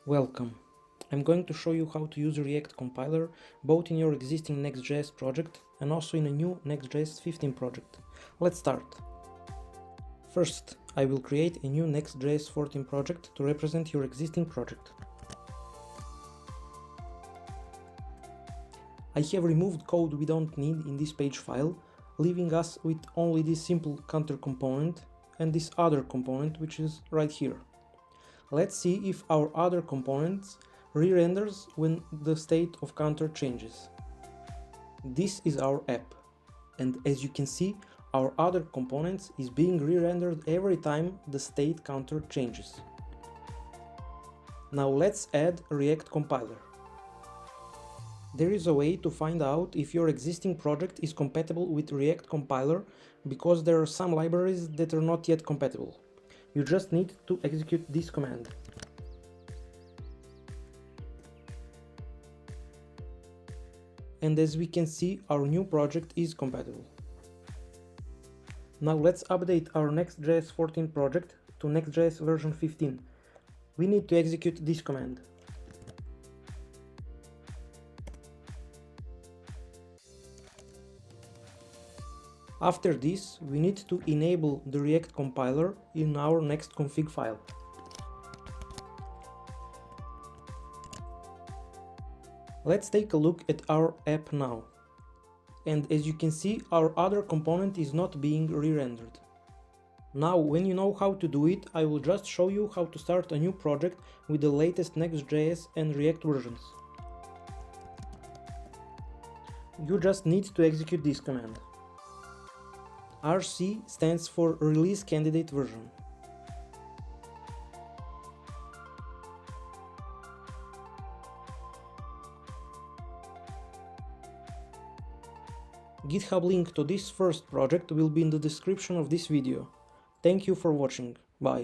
Welcome. I'm going to show you how to use React compiler both in your existing NextJS project and also in a new NextJS 15 project. Let's start. First, I will create a new NextJS 14 project to represent your existing project. I have removed code we don't need in this page file, leaving us with only this simple counter component and this other component, which is right here. Let's see if our other components re-renders when the state of counter changes. This is our app, and as you can see, our other components is being re-rendered every time the state counter changes. Now let's add a React compiler. There is a way to find out if your existing project is compatible with React compiler, because there are some libraries that are not yet compatible. You just need to execute this command. And as we can see, our new project is compatible. Now let's update our NextJS 14 project to NextJS version 15. We need to execute this command. After this, we need to enable the React compiler in our next config file. Let's take a look at our app now. And as you can see, our other component is not being re-rendered. Now, when you know how to do it, I will just show you how to start a new project with the latest Next.js and React versions. You just need to execute this command. RC stands for Release Candidate Version. GitHub link to this first project will be in the description of this video. Thank you for watching. Bye.